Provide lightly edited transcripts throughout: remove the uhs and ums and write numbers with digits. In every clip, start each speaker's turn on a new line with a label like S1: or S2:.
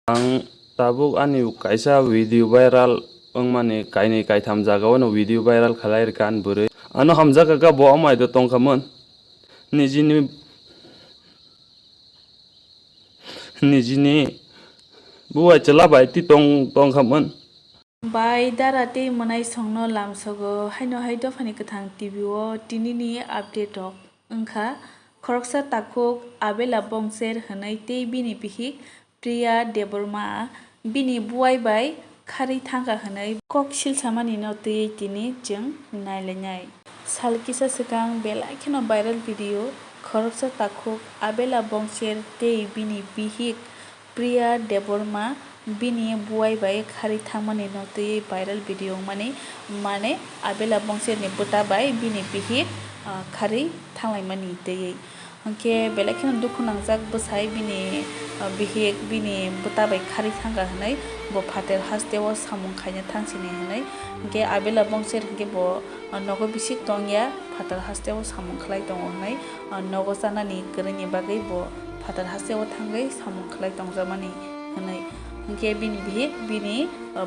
S1: Ang tabuk ani kaisa video viral mane kaini kaitam jagao video viral khalai kan buri ano hamjaka ka bo amai do tongkamon nijini buai chalabai ti tongkamon
S2: Bai darate manai songno lamsogo haino haido phani kathang TV o tinini update ok angkha khoroksa takuk abela bongser hanai tei bini pihik Priya Deborma bini buai bai khari thangka hanai kok silsamani no tei tini jeng nailenai salkisa sekang bela kheno viral video khoroksa takuk abela bongser tei bini pihik Priya Deborma bini buai bai khari thangmani no tei viral video mane abela bongser ni buta bai bini pihik khari thanglaimani tei angke belakhin dukhu nangjak bwsai bini bihik bini buta bai khari thangka hanai bo phater hasteo samung khaina thangsini hanai angke abela bongser angke bo nogo bisik tongya phater hasteo samung khlai tongo hanai nogo sanani kwrwini bagui bo phater hasteo thangai samung khlai tongjamani hanai angke bini bihik bini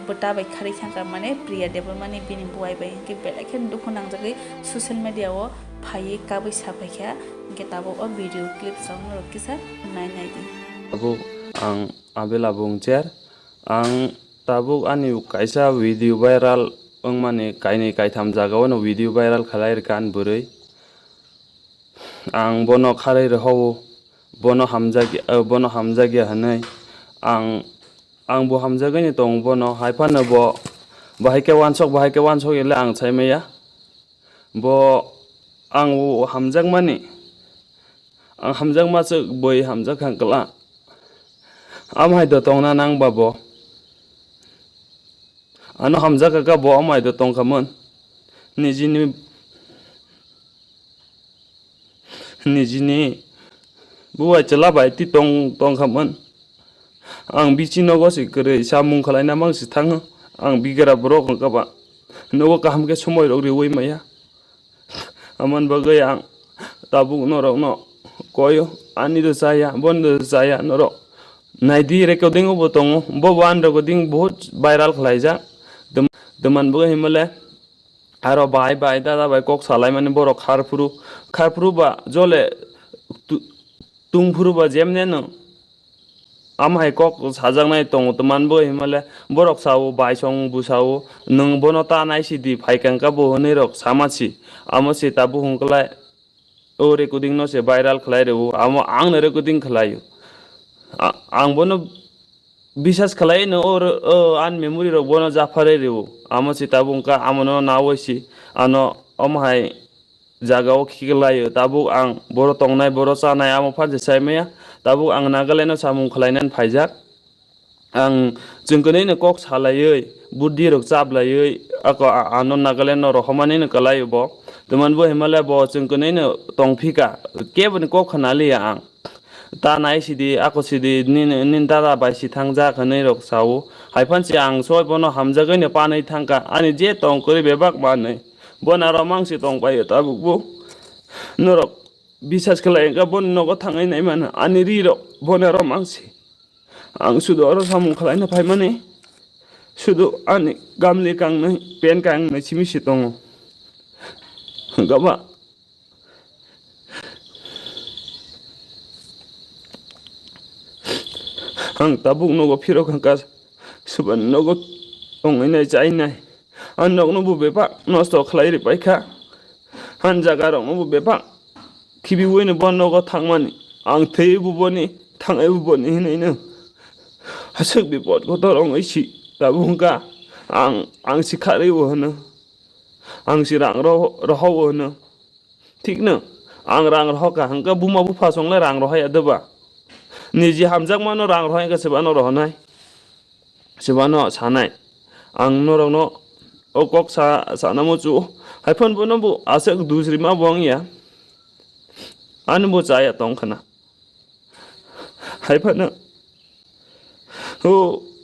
S2: buta bai khari thangka mane Priya Deborma ni bini buai bai angke belakhin dukhu nangjagui social media o phai kabui sapaikha angke tabo o video clip song rokisa nai di
S1: tabuk ang abela bongcher ang tabuk ani kaisa video viral mane kaini kaitam jagao video viral khalai kan buri ang bono kharai rho bono hamjagi hanai ang bo hamjagani tong bono haifana bo bahike wansok ele ang chaimeya bo ang hamjagmani ang hamjagma chuk boi hamjak khangkla amhai do tongna nang babo ano hamjaka ka bo amhai do tongkamon nijini buai chalabai ti tongkamon ang bichinogo si kre samung khalaina mangsi thang ang bigara borok kaba nogo kaham ke somoy rok riwoi maya aman bagai ang tabuk norok no koyo ani do saya bon do saya norok naidi recording bo tongo bo wan recording bahut viral khlaija deman bagai himale aro bai dada bai kok salai mane borok kharpuru ba jole tungfuru ba jemne no amhai kok sajangnai tongo tomanbo himale borok sao baisong busao nung bono ta nai sidi phaikangka bo honei rok samachi amosi tabu hungklai o recording no se viral khlai rebu amo ang ne recording khlaio ang bono bisas khlai no or an memory rok bono jafare rebu amosi tabungka amono nawoisi ano amhai jagao khiglaio tabu ang boro tongnai boro chanai amo phaje saimeya tabu ang Nagaland samung khlainan phaijak ang jungkone ne kok salaioi buddhi rok chablaioi ako ano Nagaland no rohmani ne kalai bo tumanbo Himalaya bo jungkone ne tongphika kebon kok khanali ang ta nai sidi ako sidi nin dada bai si thangja khanai rok sao haifansi ang soi bono hamjagai ne panai thangka ani je tong kori bebak manai bona romangsi tong pai tabu bo norok bisas khlai ka bon nogo thangai nai mana ani ri ro bona romangsi ang sudo aro samung khlai na phai mane sudo ani gamle kang nai pen kang nai chimi si tongo gaba ang tabuk nogo phiro kangka suban nogo tongai nai chai nai an nog no bu bepak nosto khlai ri paikha han jaga rok no bu bepak khibi woine bon nogo thangmani ang thei bu boni thangai bu boni hinai no hasuk bipot ko torong isi tabungka ang sikhari wo no ang sirang ro wo no ठीक न ang rang ro ka hangka buma bu phasong la rang ro hai adaba niji hamjak mano rang ro hai ka sebano ro hanai sebano sanai ang norong no okok sa namo chu haifan bo no bu asek dusri ma bong ya an bo chaya tong khana haifan ho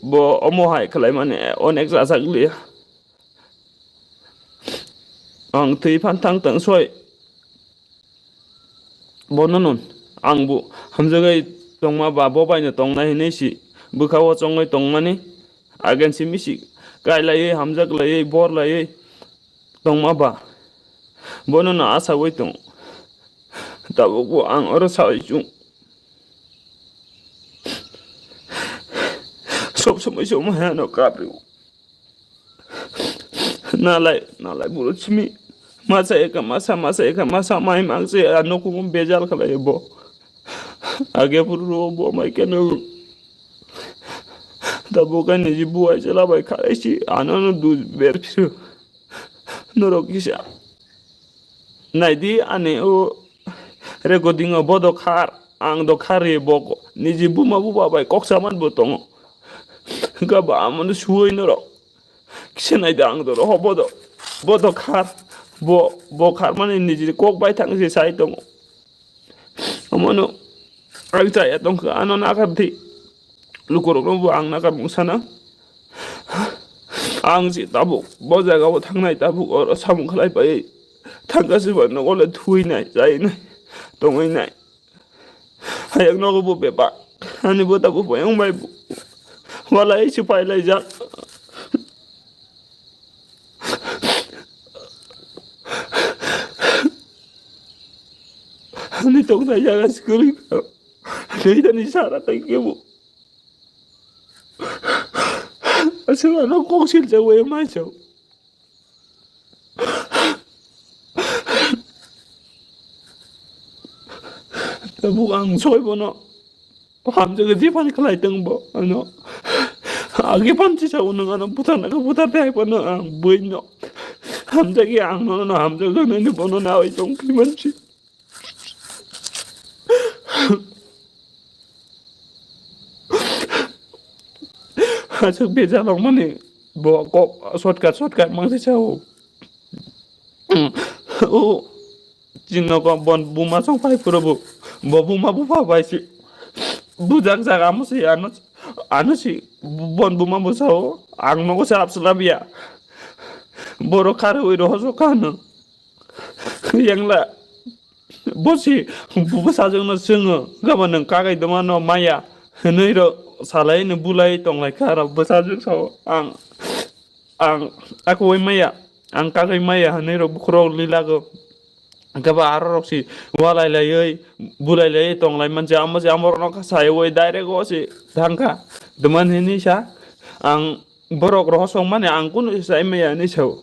S1: bo omo hai khlai mane onek sa sakli ang tei phan thang tang soi bononon ang bu hamjagai tongma ba bo bai no tong nai nei si bukawo chongai tongmani agen si misi kailai hamjak lai bor lai tongma ba bono na asa wai tong tabuko ang oro sai chung sob somai som hano kapri nalai buru chimi masa eka masa mai mangse anoku bejal kala bo age puru bo mai kenu tabukan ni jibu ai chala bai khaisi anono du ber phiru norokisha naidi ane o recording bodo khar ang do khare boko ni jibu mabu bai koksaman botong ga ba amon suoi noro kisenai dang do ho bodo khar bo khar mane ni ji kok bai thang se sai tong amono agta ya tong anon akarti lukoro bu ang nakar musana ang si tabu boja ga thangnai tabu or samung khalai pai thangasi ba no gole thui nai jai nai tongoi nai hayang no bu be ba ani bu tabu poyong bai bu wala ai sipai lai ja ani tong na ya skuli dei dan isara tai ke bu asal no kong sil ja we mai chau tabu ang soi bono ham jaga ji pan khalai tang bo ano age pan chi chau nang ano putar dai bono ang buino ham jagi ang no ham jaga no bono na oi tong priman chi achak beja long mane bo ko shortcut mang se chau o jinno ko bon buma song pai puro bo buma bu pa bai si bujang jaga mo si ano si bon buma mo sao ang no ko sarap salabia boro khare oi ro so kan yang la bosi bubu sa jong no sung ga man ka gai dama no maya nei ro salai ne bulai tong lai khara basa jong so ang aku oi maya ang ka gai maya nei ro bukhro lila go gaba arok si walai lai bulai lai tong lai man jam amor no ka sai oi direct go si thangka deman ni sa ang borok ro song mane ang kun sai maya ni chau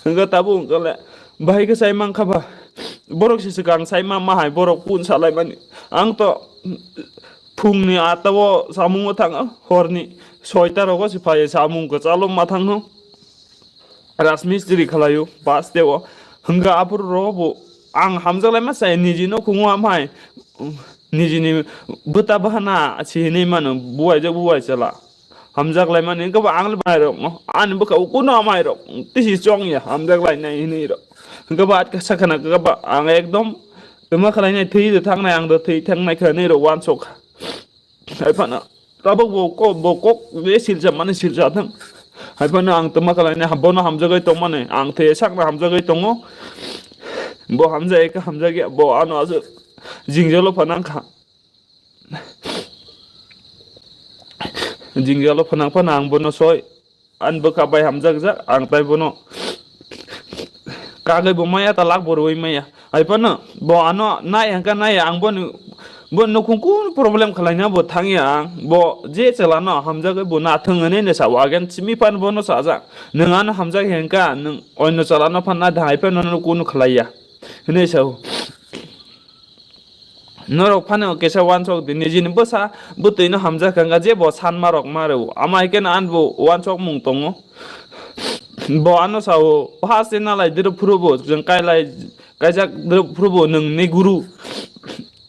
S1: nga tabu ngale bai ka sai mang khaba borok si sekang sai ma hai borok pun salai mani ang to phung ni atawo samung thang horni soita rogo si phai samung ko chalo mathang no rasmistri khalayo pas dewo hanga apur robo ang hamjalai ma sai niji no khungwa mai niji ni buta bahana chi ni man buai chala hamjak lai man ka ba ang mai ro an bu ka ku no mai ro ti si chong ya hamjak lai nai ni ro ka ba ka sakana ka ba ang ekdom tuma khalai nai thi de thang nai ang do thi thang nai kha ni ro wan sok hai phana ta bo ko ve sil ja man sil ja thang hai phana ang tuma khalai nai habona hamjagai tong mane ang the sak na hamjagai tongo bo hamja ek hamja ge bo ano azu jingjalo phanang kha jingjalo phanang bono soi an bo ka bai hamja ja ang tai bono ka gai bo maya talak boroi maya ai pana bo ano nai hangka nai ang bon no kungku problem khalainya bo thangya bo je chala no hamja gai bo na thangane ne sa wagen chimi pan bono sa ja nanga no hamja hangka nang oino chala no phanna dhai pa no kunu khalaiya ne sau norok phane kesa wan chok din jin bosa butui no hamja kanga je bo san marok maru amai ken an bo wan chok mung tongo bo ano sao phase na lai dir phurubo jeng kai lai kajak dir phurubo nung ne guru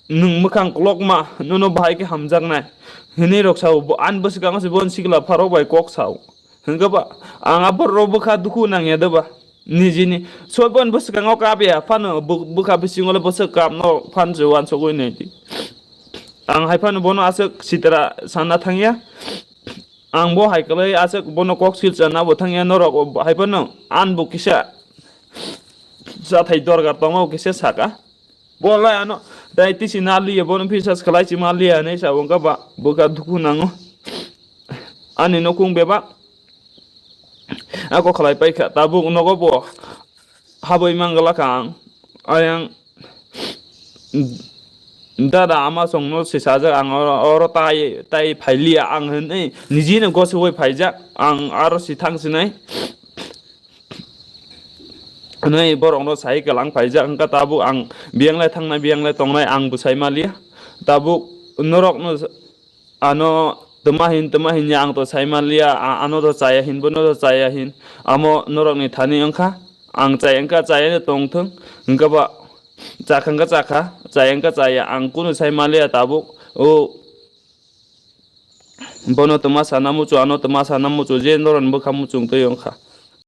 S1: nung mukhang klok ma nono bhai ke hamjak nai hene rok sao bo an bos kanga se bon sikla pharo bai kok sao hingga ba anga bor ro bukha duku nang ya ba nijini soibon bus ka ngoka bia phano buka bisingole bus ka no phan juan sogoi nei ti ang hai phano bono asek sitra sana thangya ang bo hai kale asek bono kok sil chana bo thangya norok hai phano an bu kisa sa thai dor ga tongo kisa saka bola ano dai ti sinali bono pisas khalai chi mali ane sa wonga ba buka duku nango ani nokung bebak ako khalai paikha tabuk nogo bo haboi manggala kang ayang dada ama songno sisaja ang oro tai phaili ang nei nijine gosoi phaijak ang aro sithang sinai nei borong no sai kalang phaijak angka tabu ang bianglai thangnai bianglai tongnai ang busai malia tabu norok no ano temahin yang to sai malia ano to chaya hin bono to chaya hin amo norok ni thani angkha ang chai angka chaya ne tongthung angka ba chakha chaya angka chaya ang kuno sai malia tabu o bono toma sanamu chu ano toma sanamu chu je noron bo khamu chung to yongkha